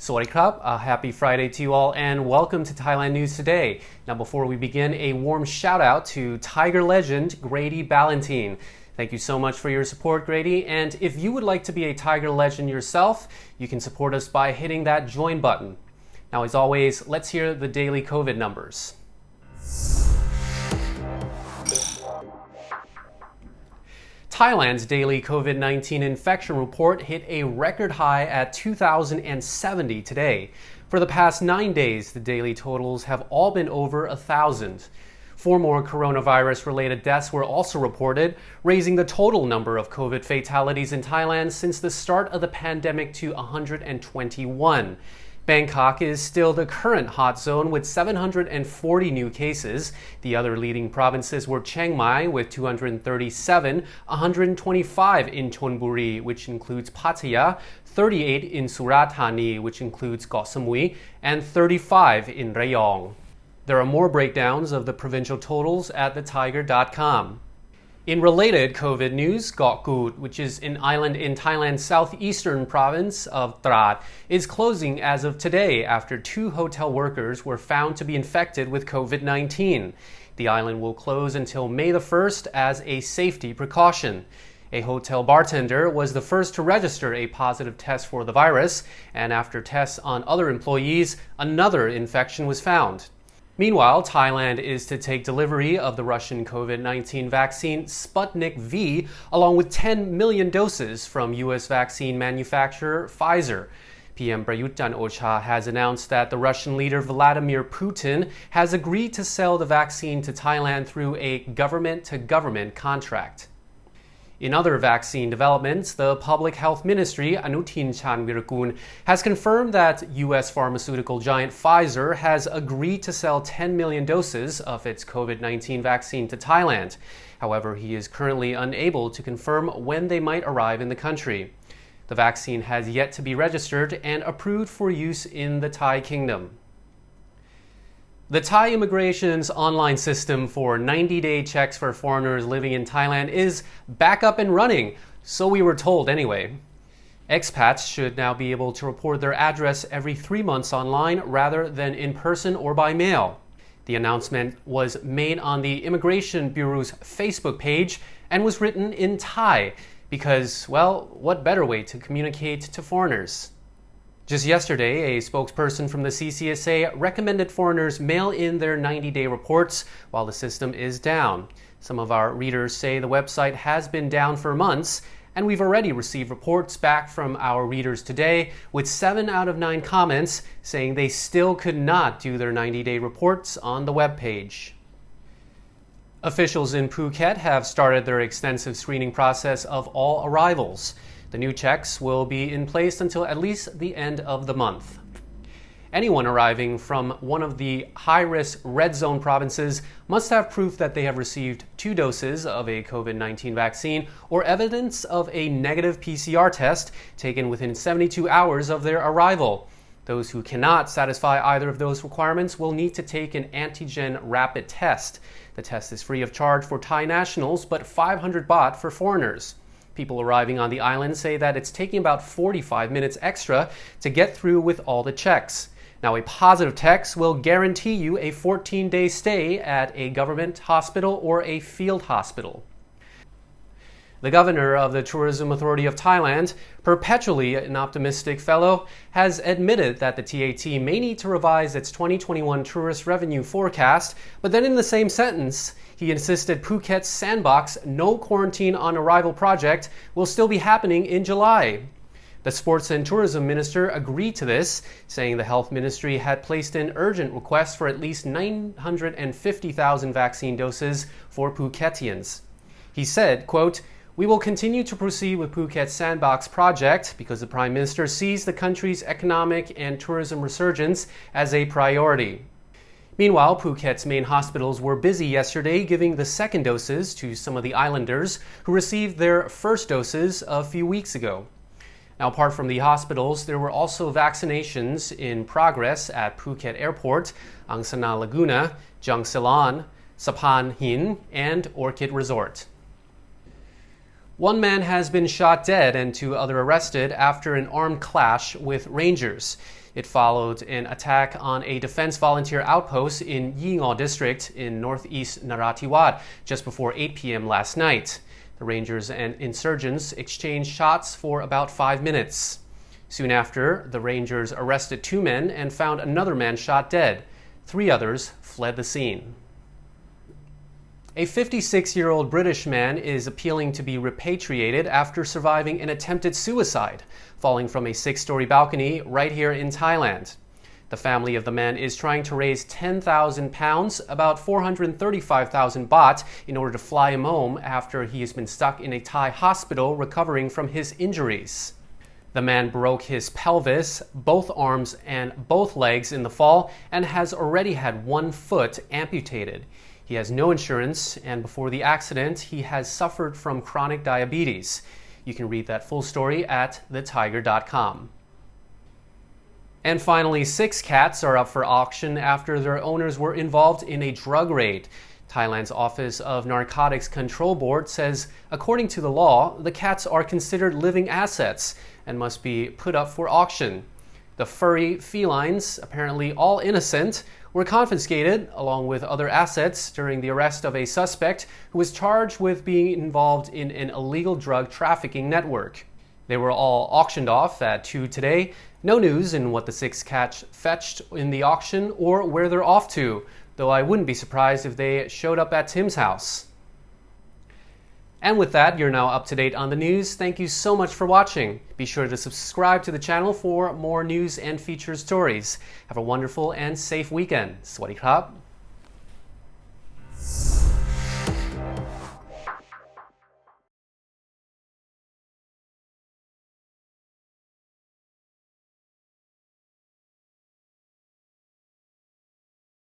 Sawadee krap, a happy Friday to you all, and welcome to Thailand News Today. Now, before we begin, a warm shout out to Thaiger legend Grady Ballantine. Thank you so much for your support, Grady. And if you would like to be a Thaiger legend yourself, you can support us by hitting that join button. Now, as always, let's hear the daily COVID numbers. Thailand's daily COVID-19 infection report hit a record high at 2,070 today. For the past 9 days, the daily totals have all been over 1,000. 4 more coronavirus-related deaths were also reported, raising the total number of COVID fatalities in Thailand since the start of the pandemic to 121. Bangkok is still the current hot zone with 740 new cases. The other leading provinces were Chiang Mai with 237, 125 in Chonburi, which includes Pattaya, 38 in Surat Thani, which includes Koh Samui, and 35 in Rayong. There are more breakdowns of the provincial totals at thethaiger.com. In related COVID news, Koh Koot, which is an island in Thailand's southeastern province of Trat, is closing as of today after 2 hotel workers were found to be infected with COVID-19. The island will close until May the 1st as a safety precaution. A hotel bartender was the first to register a positive test for the virus, and after tests on other employees, another infection was found. Meanwhile, Thailand is to take delivery of the Russian COVID-19 vaccine Sputnik V, along with 10 million doses from U.S. vaccine manufacturer Pfizer. PM Prayut Chan-o-cha has announced that the Russian leader Vladimir Putin has agreed to sell the vaccine to Thailand through a government-to-government contract. In other vaccine developments, the Public Health Ministry, Anutin Chanvirakul, has confirmed that U.S. pharmaceutical giant Pfizer has agreed to sell 10 million doses of its COVID-19 vaccine to Thailand. However, he is currently unable to confirm when they might arrive in the country. The vaccine has yet to be registered and approved for use in the Thai kingdom. The Thai immigration's online system for 90-day checks for foreigners living in Thailand is back up and running, so we were told anyway. Expats should now be able to report their address every 3 months online rather than in person or by mail. The announcement was made on the Immigration Bureau's Facebook page and was written in Thai because, well, what better way to communicate to foreigners? Just yesterday, a spokesperson from the CCSA recommended foreigners mail in their 90-day reports while the system is down. Some of our readers say the website has been down for months, and we've already received reports back from our readers today with 7 out of 9 comments saying they still could not do their 90-day reports on the webpage. Officials in Phuket have started their extensive screening process of all arrivals. The new checks will be in place until at least the end of the month. Anyone arriving from one of the high-risk red zone provinces must have proof that they have received 2 doses of a COVID-19 vaccine or evidence of a negative PCR test taken within 72 hours of their arrival. Those who cannot satisfy either of those requirements will need to take an antigen rapid test. The test is free of charge for Thai nationals, but 500 baht for foreigners. People arriving on the island say that it's taking about 45 minutes extra to get through with all the checks. Now, a positive test will guarantee you a 14-day stay at a government hospital or a field hospital. The governor of the Tourism Authority of Thailand, perpetually an optimistic fellow, has admitted that the TAT may need to revise its 2021 tourist revenue forecast, but then in the same sentence, he insisted Phuket Sandbox no quarantine on arrival project will still be happening in July. The Sports and Tourism Minister agreed to this, saying the Health Ministry had placed an urgent request for at least 950,000 vaccine doses for Phuketians. He said, quote, "We will continue to proceed with Phuket Sandbox project because the Prime Minister sees the country's economic and tourism resurgence as a priority." Meanwhile, Phuket's main hospitals were busy yesterday giving the second doses to some of the islanders who received their first doses a few weeks ago. Now, apart from the hospitals, there were also vaccinations in progress at Phuket Airport, Angsana Laguna, Jung Silan, Sapan Hin, and Orchid Resort. One man has been shot dead and two others arrested after an armed clash with rangers. It followed an attack on a defense volunteer outpost in Yingao district in northeast Narathiwat just before 8 p.m. last night. The rangers and insurgents exchanged shots for about 5 minutes. Soon after, the rangers arrested 2 men and found another man shot dead. 3 others fled the scene. A 56-year-old British man is appealing to be repatriated after surviving an attempted suicide, falling from a 6-story balcony right here in Thailand. The family of the man is trying to raise £10,000, about 435,000 baht, in order to fly him home after he has been stuck in a Thai hospital recovering from his injuries. The man broke his pelvis, both arms, and both legs in the fall and has already had 1 foot amputated. He has no insurance, and before the accident, he has suffered from chronic diabetes. You can read that full story at thetiger.com. And finally, 6 cats are up for auction after their owners were involved in a drug raid. Thailand's Office of Narcotics Control Board says, according to the law, the cats are considered living assets and must be put up for auction. The furry felines, apparently all innocent, were confiscated along with other assets during the arrest of a suspect who was charged with being involved in an illegal drug trafficking network. They were all auctioned off at 2 today. No news in what the 6 cats fetched in the auction or where they're off to, though I wouldn't be surprised if they showed up at Tim's house. And with that, you're now up to date on the news. Thank you so much for watching. Be sure to subscribe to the channel for more news and featured stories. Have a wonderful and safe weekend. สวัสดีครับ